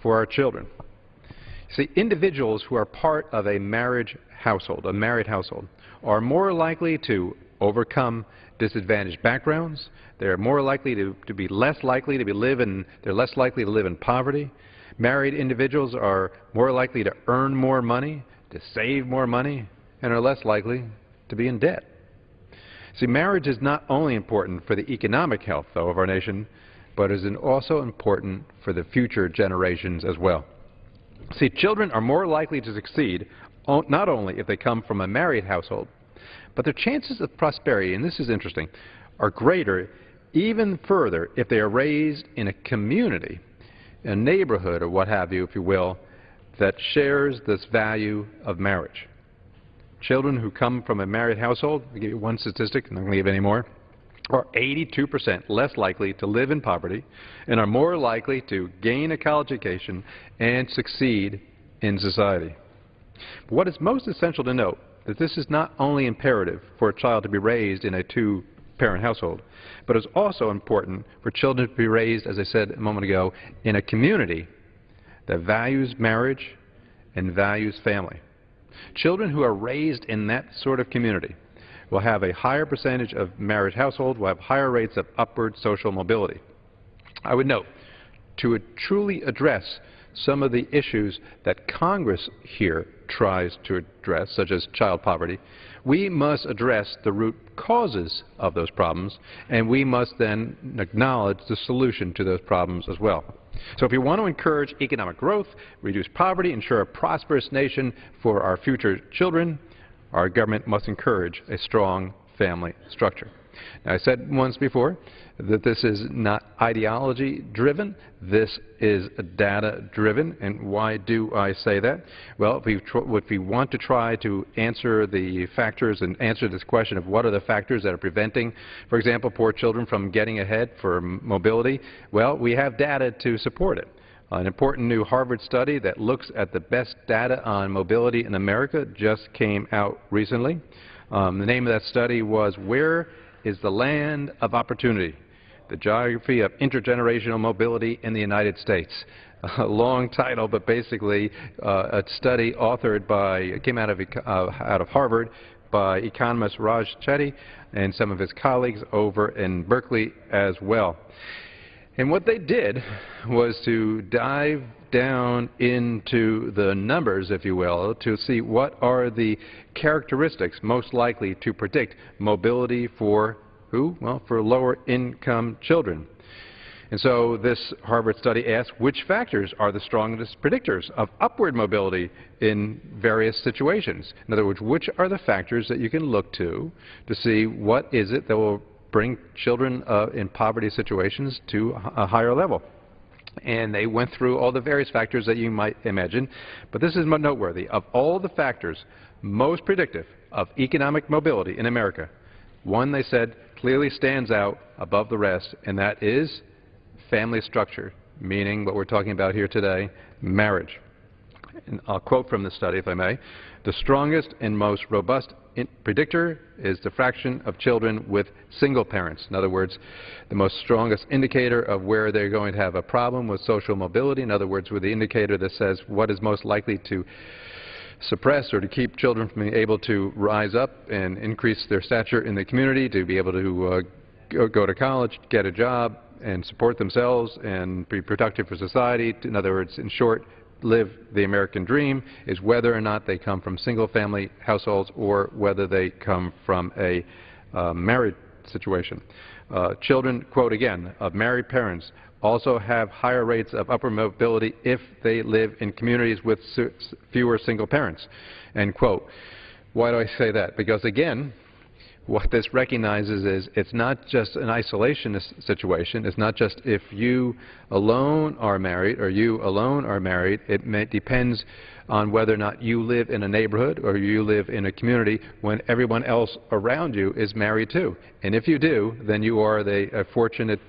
for our children. See, individuals who are part of a marriage household, a married household, are more likely to overcome disadvantaged backgrounds. They're more likely to be less likely to live in poverty. Married individuals are more likely to earn more money, to save more money, and are less likely to be in debt. See, marriage is not only important for the economic health, though, of our nation, but is also important for the future generations as well. See, children are more likely to succeed not only if they come from a married household, but their chances of prosperity, and this is interesting, are greater even further if they are raised in a community, a neighborhood, or what have you, if you will, that shares this value of marriage. Children who come from a married household, I'll give you one statistic, I'm not going to give any more, are 82% less likely to live in poverty and are more likely to gain a college education and succeed in society. But what is most essential to note is that this is not only imperative for a child to be raised in a two-parent household, but it's also important for children to be raised, as I said a moment ago, in a community that values marriage and values family. Children who are raised in that sort of community will have a higher percentage of married households, will have higher rates of upward social mobility. I would note, to truly address some of the issues that Congress here tries to address, such as child poverty, we must address the root causes of those problems, and we must then acknowledge the solution to those problems as well. So if we want to encourage economic growth, reduce poverty, ensure a prosperous nation for our future children, our government must encourage a strong family structure. Now, I said once before that this is not ideology-driven. This is data-driven. And why do I say that? Well, if we want to try to answer the factors and answer this question of what are the factors that are preventing, for example, poor children from getting ahead for mobility, well, we have data to support it. An important new Harvard study that looks at the best data on mobility in America just came out recently. The name of that study was Where is the Land of Opportunity? The Geography of Intergenerational Mobility in the United States. A long title, but basically a study authored by, came out of Harvard by economist Raj Chetty and some of his colleagues over in Berkeley as well. And what they did was to dive down into the numbers, if you will, to see what are the characteristics most likely to predict mobility for who? Well, for lower-income children. And so this Harvard study asked which factors are the strongest predictors of upward mobility in various situations. In other words, which are the factors that you can look to see what is it that will bring children in poverty situations to a higher level. And they went through all the various factors that you might imagine, but this is noteworthy. Of all the factors most predictive of economic mobility in America, one, they said, clearly stands out above the rest, and that is family structure, meaning what we're talking about here today, marriage. And I'll quote from the study, if I may. The strongest and most robust predictor is the fraction of children with single parents. In other words, the most strongest indicator of where they're going to have a problem with social mobility. In other words, with the indicator that says what is most likely to suppress or to keep children from being able to rise up and increase their stature in the community, to be able to go to college, get a job, and support themselves and be productive for society. In other words, in short, live the American dream, is whether or not they come from single-family households or whether they come from a married situation. Children, quote again, of married parents also have higher rates of upward mobility if they live in communities with fewer single parents, end quote. Why do I say that? Because again, what this recognizes is it's not just an isolationist situation. It's not just if you alone are married or you alone are married. It depends on whether or not you live in a neighborhood or you live in a community when everyone else around you is married too. And if you do, then you are a fortunate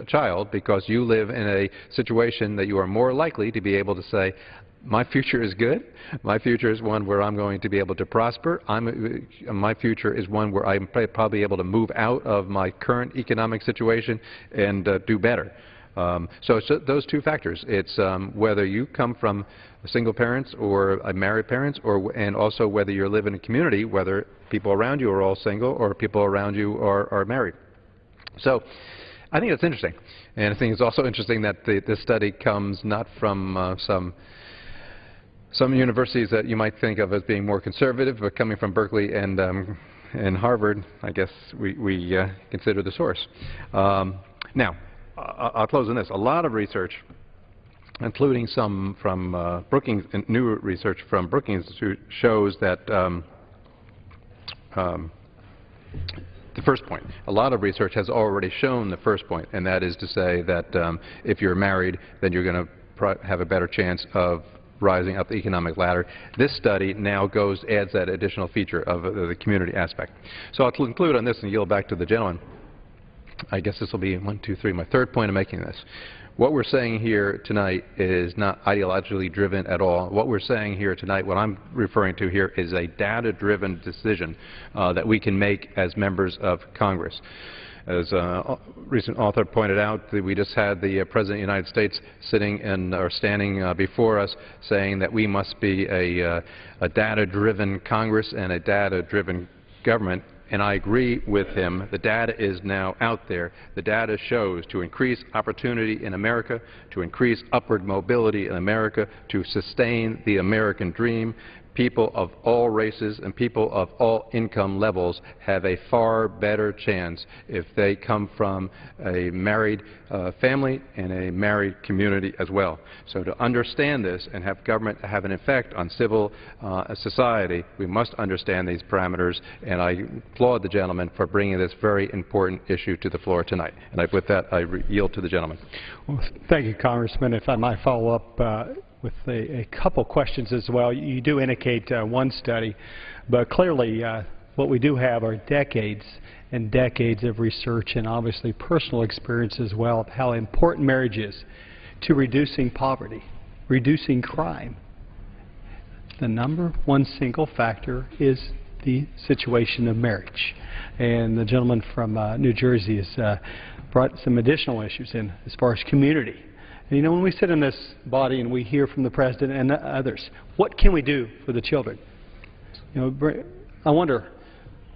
child, because you live in a situation that you are more likely to be able to say, my future is good. My future is one where I'm going to be able to prosper. My future is one where I'm probably able to move out of my current economic situation and do better. So it's those two factors. It's whether you come from single parents or married parents, and also whether you live in a community, whether people around you are all single or people around you are married. So I think that's interesting. And I think it's also interesting that this study comes not from some universities that you might think of as being more conservative, but coming from Berkeley and Harvard. I guess we consider the source. Now, I'll close on this. A lot of research, including some from Brookings, new research from Brookings Institute, shows that the first point. A lot of research has already shown the first point, and that is to say that if you're married, then you're going to have a better chance of rising up the economic ladder. This study now adds that additional feature of the community aspect. So I'll conclude on this and yield back to the gentleman. I guess this will be 1, 2, 3, my third point of making this. What we're saying here tonight is not ideologically driven at all. What we're saying here tonight, what I'm referring to here, is a data-driven decision that we can make as members of Congress. As a recent author pointed out, we just had the President of the United States standing before us saying that we must be a data-driven Congress and a data-driven government. And I agree with him. The data is now out there. The data shows to increase opportunity in America, to increase upward mobility in America, to sustain the American dream, people of all races and people of all income levels have a far better chance if they come from a married family and a married community as well. So to understand this and have government have an effect on civil society, we must understand these parameters, and I applaud the gentleman for bringing this very important issue to the floor tonight. And with that, I yield to the gentleman. Well, thank you, Congressman. If I might follow up with a couple questions as well. You do indicate one study, but clearly what we do have are decades and decades of research and obviously personal experience as well of how important marriage is to reducing poverty, reducing crime. The number one single factor is the situation of marriage. And the gentleman from New Jersey has brought some additional issues in as far as community. And you know, when we sit in this body and we hear from the President and others, what can we do for the children? You know, I wonder,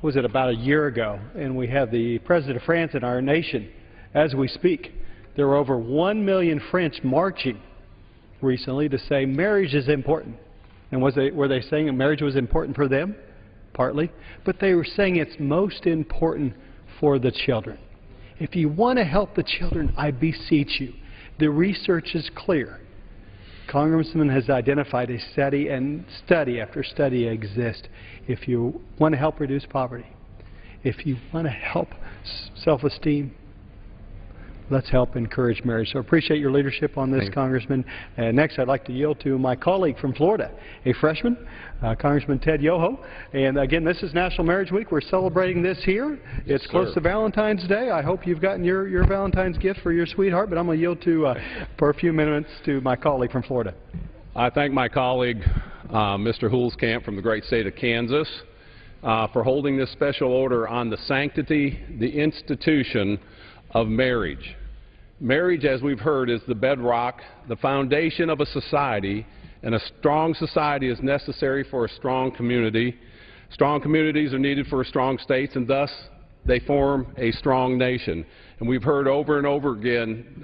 was it about a year ago, and we have the President of France in our nation as we speak. There were over 1 million French marching recently to say marriage is important. And were they saying that marriage was important for them? Partly. But they were saying it's most important for the children. If you want to help the children, I beseech you. The research is clear. Congressman has identified a study, and study after study exists. If you want to help reduce poverty, if you want to help self-esteem, let's help encourage marriage. So I appreciate your leadership on this, Congressman. Next, I'd like to yield to my colleague from Florida, a freshman, Congressman Ted Yoho. And again, this is National Marriage Week. We're celebrating this here. It's close to Valentine's Day. I hope you've gotten your Valentine's gift for your sweetheart, but I'm going to yield to, for a few minutes to my colleague from Florida. I thank my colleague, Mr. Hulskamp from the great state of Kansas, for holding this special order on the sanctity, the institution of marriage. Marriage, as we've heard, is the bedrock, the foundation of a society, and a strong society is necessary for a strong community. Strong communities are needed for strong states, and thus they form a strong nation. And we've heard over and over again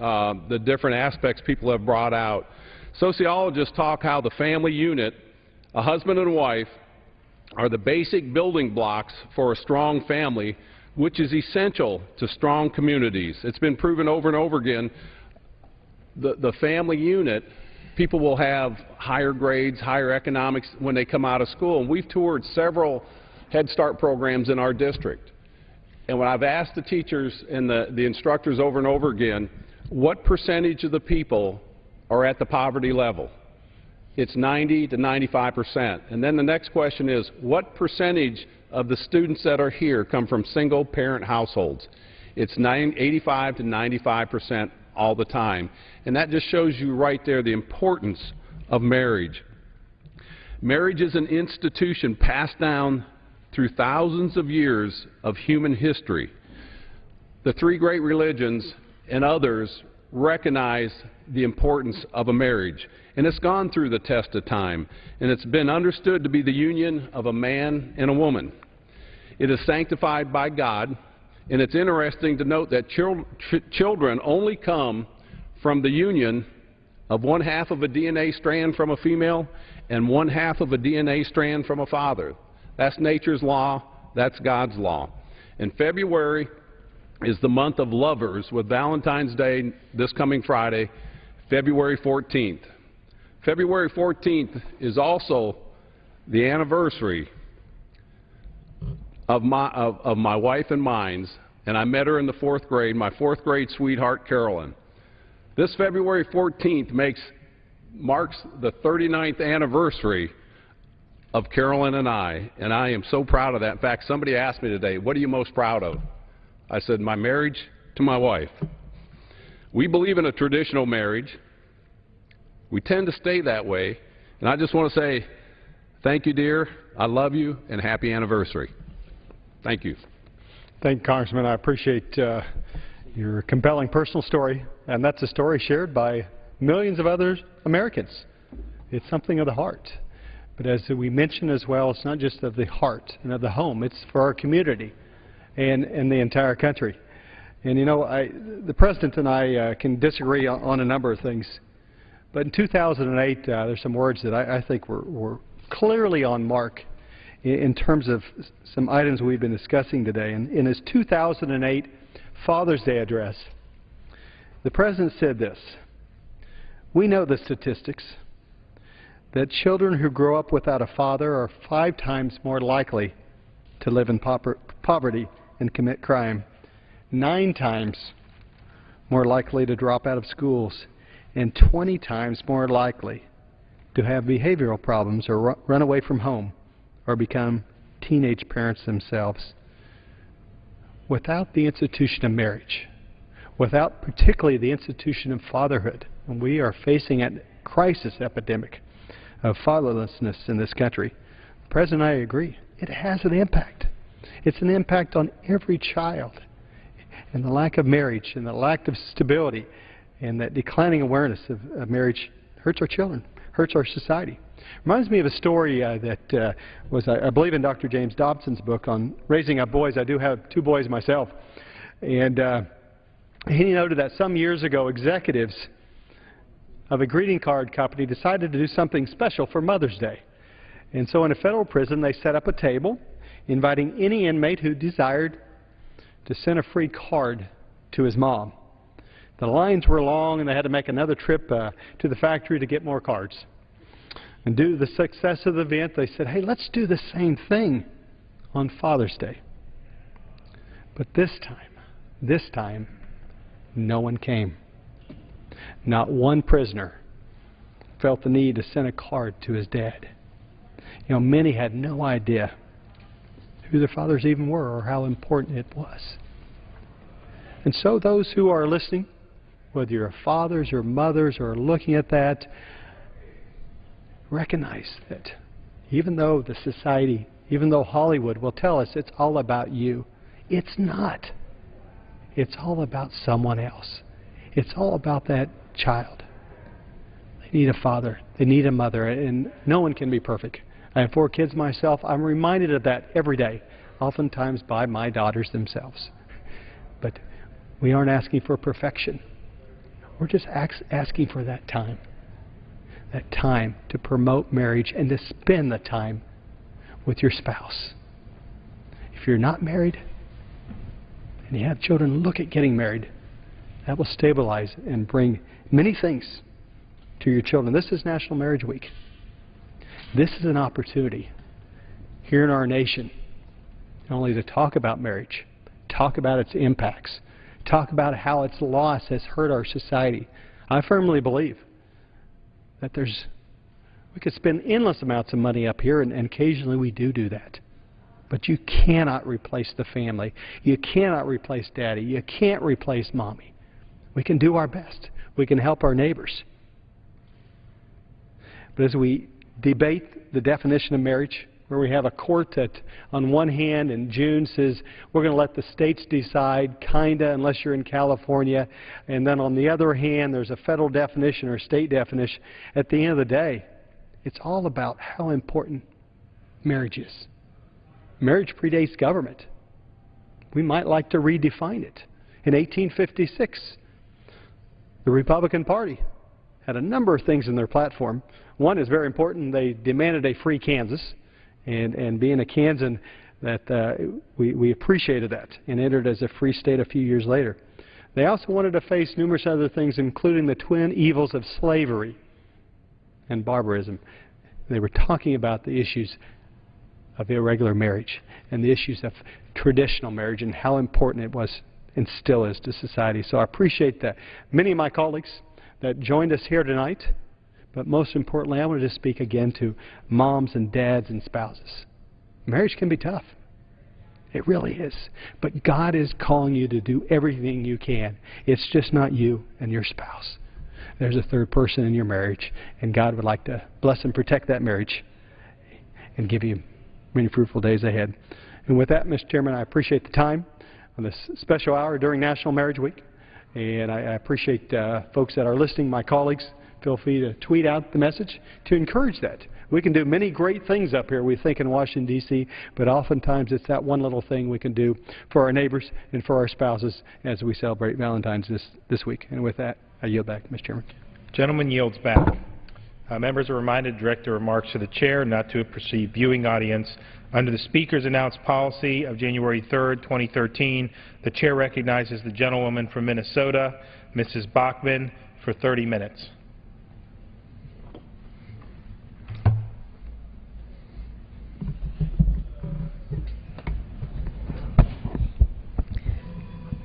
the different aspects people have brought out. Sociologists talk how the family unit, a husband and a wife, are the basic building blocks for a strong family, which is essential to strong communities. It's been proven over and over again. The family unit, people will have higher grades, higher economics when they come out of school. And we've toured several Head Start programs in our district. And when I've asked the teachers and the instructors over and over again, what percentage of the people are at the poverty level? It's 90 to 95%. And then the next question is, what percentage of the students that are here come from single-parent households? It's 85 to 95% all the time. And that just shows you right there the importance of marriage. Marriage is an institution passed down through thousands of years of human history. The three great religions and others recognize the importance of a marriage. And it's gone through the test of time. And it's been understood to be the union of a man and a woman. It is sanctified by God. And it's interesting to note that children only come from the union of 1/2 of a DNA strand from a female and 1/2 of a DNA strand from a father. That's nature's law. That's God's law. And February is the month of lovers, with Valentine's Day this coming Friday, February 14th. February 14th is also the anniversary of my wife and mine's, and I met her in the 4th grade, my 4th grade sweetheart, Carolyn. This February 14th marks the 39th anniversary of Carolyn and I am so proud of that. In fact, somebody asked me today, what are you most proud of? I said, my marriage to my wife. We believe in a traditional marriage. We tend to stay that way, and I just want to say thank you, dear. I love you, and happy anniversary. Thank you. Thank you, Congressman. I appreciate your compelling personal story, and that's a story shared by millions of other Americans. It's something of the heart. But as we mentioned as well, it's not just of the heart and of the home. It's for our community and the entire country. And, you know, the President and I can disagree on a number of things. But in 2008, there's some words that I think were clearly on mark in terms of some items we've been discussing today. In his 2008 Father's Day address, the President said this: "We know the statistics that children who grow up without a father are 5 times more likely to live in poverty and commit crime, 9 times more likely to drop out of schools, and 20 times more likely to have behavioral problems or run away from home or become teenage parents themselves. Without the institution of marriage, without particularly the institution of fatherhood, and we are facing a crisis epidemic of fatherlessness in this country, President and I agree, it has an impact. It's an impact on every child. And the lack of marriage and the lack of stability and that declining awareness of marriage hurts our children, hurts our society. Reminds me of a story that was, I believe, in Dr. James Dobson's book on raising up boys. I do have 2 boys myself. And he noted that some years ago, executives of a greeting card company decided to do something special for Mother's Day. And so in a federal prison, they set up a table inviting any inmate who desired to send a free card to his mom. The lines were long, and they had to make another trip to the factory to get more cards. And due to the success of the event, they said, hey, let's do the same thing on Father's Day. But this time, no one came. Not one prisoner felt the need to send a card to his dad. You know, many had no idea who their fathers even were or how important it was. And so those who are listening, whether you're fathers or mothers or looking at that, recognize that even though the society, even though Hollywood will tell us it's all about you, it's not. It's all about someone else. It's all about that child. They need a father. They need a mother. And no one can be perfect. I have 4 kids myself. I'm reminded of that every day, oftentimes by my daughters themselves. But we aren't asking for perfection. We're just asking for that time to promote marriage and to spend the time with your spouse. If you're not married and you have children, look at getting married. That will stabilize and bring many things to your children. This is National Marriage Week. This is an opportunity here in our nation not only to talk about marriage, talk about its impacts, talk about how its loss has hurt our society. I firmly believe that we could spend endless amounts of money up here, and occasionally we do that. But you cannot replace the family. You cannot replace daddy. You can't replace mommy. We can do our best. We can help our neighbors. But as we debate the definition of marriage, where we have a court that on one hand in June says we're going to let the states decide, kinda, unless you're in California, and then on the other hand there's a federal definition or state definition. At the end of the day, it's all about how important marriage is. Marriage predates government. we might like to redefine it. In 1856, the Republican Party had a number of things in their platform. One is very important. They demanded a free Kansas, and being a Kansan, that we appreciated that and entered as a free state a few years later. They also wanted to face numerous other things, including the twin evils of slavery and barbarism. They were talking about the issues of irregular marriage and the issues of traditional marriage and how important it was and still is to society. So I appreciate that. Many of my colleagues that joined us here tonight, but most importantly, I wanted to speak again to moms and dads and spouses. Marriage can be tough. It really is. But God is calling you to do everything you can. It's just not you and your spouse. There's a third person in your marriage, and God would like to bless and protect that marriage and give you many fruitful days ahead. And with that, Mr. Chairman, I appreciate the time on this special hour during National Marriage Week. And I appreciate folks that are listening, my colleagues. Feel free to tweet out the message to encourage that. We can do many great things up here, we think, in Washington, D.C., but oftentimes it's that one little thing we can do for our neighbors and for our spouses as we celebrate Valentine's this week. And with that, I yield back, Mr. Chairman. Gentleman yields back. Members are reminded to direct their remarks to the chair, not to a perceived viewing audience. Under the Speaker's announced policy of January 3rd, 2013, the chair recognizes the gentlewoman from Minnesota, Mrs. Bachman, for 30 minutes.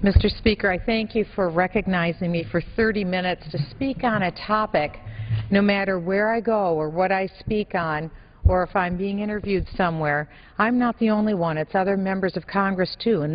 Mr. Speaker, I thank you for recognizing me for 30 minutes to speak on a topic, no matter where I go or what I speak on, or if I'm being interviewed somewhere. I'm not the only one. It's other members of Congress, too. And